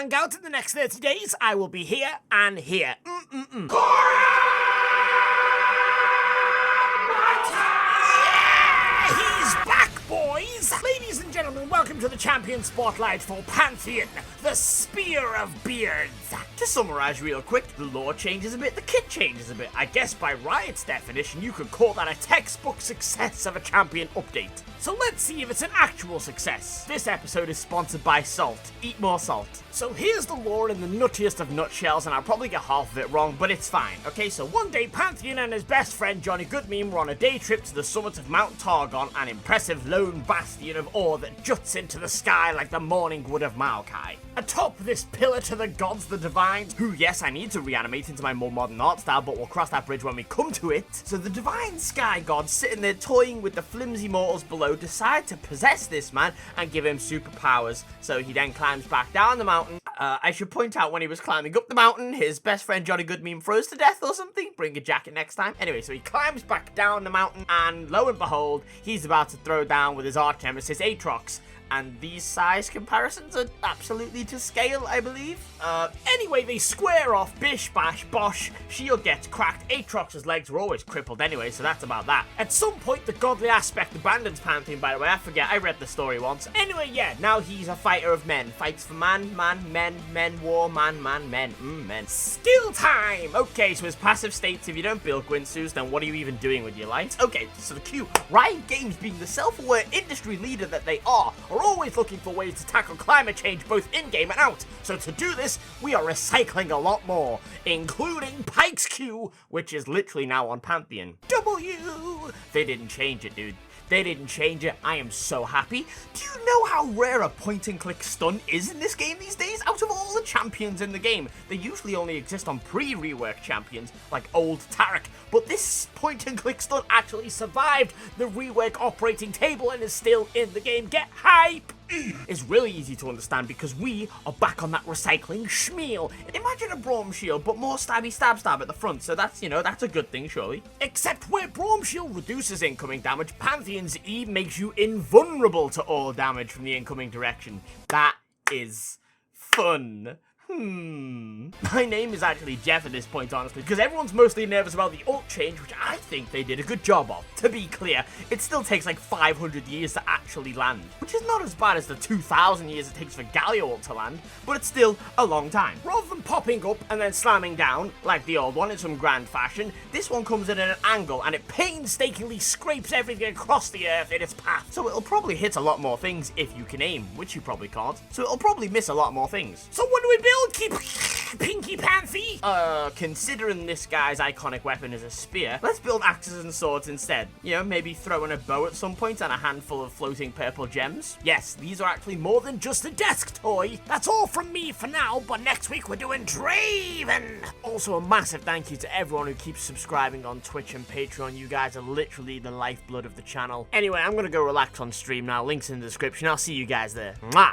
hang out in the next 30 days, I will be here and here. He's back, boys! Ladies and gentlemen, welcome to the Champion Spotlight for Pantheon, the Spear of Beards. To summarise real quick, the lore changes a bit, the kit changes a bit. I guess by Riot's definition, you could call that a textbook success of a champion update. So let's see if it's an actual success. This episode is sponsored by salt. Eat more salt. So here's the lore in the nuttiest of nutshells, and I'll probably get half of it wrong, but it's fine. Okay, so one day Pantheon and his best friend Johnny Goodmeme were on a day trip to the summit of Mount Targon, an impressive lone bastion of ore that juts into the sky like the morning wood of Maokai. Atop this pillar to the gods, the divines, who, yes, I need to reanimate into my more modern art style, but we'll cross that bridge when we come to it. So the divine sky gods sitting there toying with the flimsy mortals below decide to possess this man and give him superpowers. So he then climbs back down the mountain. I should point out when he was climbing up the mountain, his best friend Johnny Goodmeme froze to death or something. Bring a jacket next time. Anyway, so he climbs back down the mountain and lo and behold, he's about to throw down with his arch nemesis Aatrox. And these size comparisons are absolutely to scale, I believe. Anyway, they square off, bish, bash, bosh, shield gets cracked. Aatrox's legs were always crippled anyway, so that's about that. At some point, the godly aspect Abandons Pantheon, by the way, I forget, I read the story once. Anyway, yeah, now he's a fighter of men. Fights for man, men, war, man, men. Skill time! Okay, so his passive states, if you don't build Gwinsus, then what are you even doing with your life? Okay, so the cue, Riot Games, being the self-aware industry leader that they are always looking for ways to tackle climate change both in-game and out. So to do this, we are recycling a lot more, including Pike's Q, which is literally now on Pantheon. W! They didn't change it, dude. They didn't change it. I am so happy. Do you know how rare a point-and-click stun is in this game these days? Out of all the champions in the game, they usually only exist on pre-rework champions, like old Tarek. But this point-and-click stun actually survived the rework operating table and is still in the game. Get hype! It's really easy to understand because we are back on that recycling schmeal. Imagine a Braum Shield, but more stab at the front, so that's, that's a good thing, surely. Except where Braum Shield reduces incoming damage, Pantheon's E makes you invulnerable to all damage from the incoming direction. That is fun. My name is actually Jeff at this point, honestly, because everyone's mostly nervous about the ult change, which I think they did a good job of. To be clear, it still takes like 500 years to actually land, which is not as bad as the 2,000 years it takes for Galio ult to land, but it's still a long time. Rather than popping up and then slamming down, like the old one in some grand fashion, this one comes in at an angle and it painstakingly scrapes everything across the earth in its path. So it'll probably hit a lot more things if you can aim, which you probably can't. So it'll probably miss a lot more things. So what do we build? Keep Pinky Panthy? Considering this guy's iconic weapon is a spear, let's build axes and swords instead. Maybe throw in a bow at some point and a handful of floating purple gems. Yes, these are actually more than just a desk toy. That's all from me for now, but next week we're doing Draven. Also, a massive thank you to everyone who keeps subscribing on Twitch and Patreon. You guys are literally the lifeblood of the channel. Anyway, I'm gonna go relax on stream now. Links in the description. I'll see you guys there. Mwah!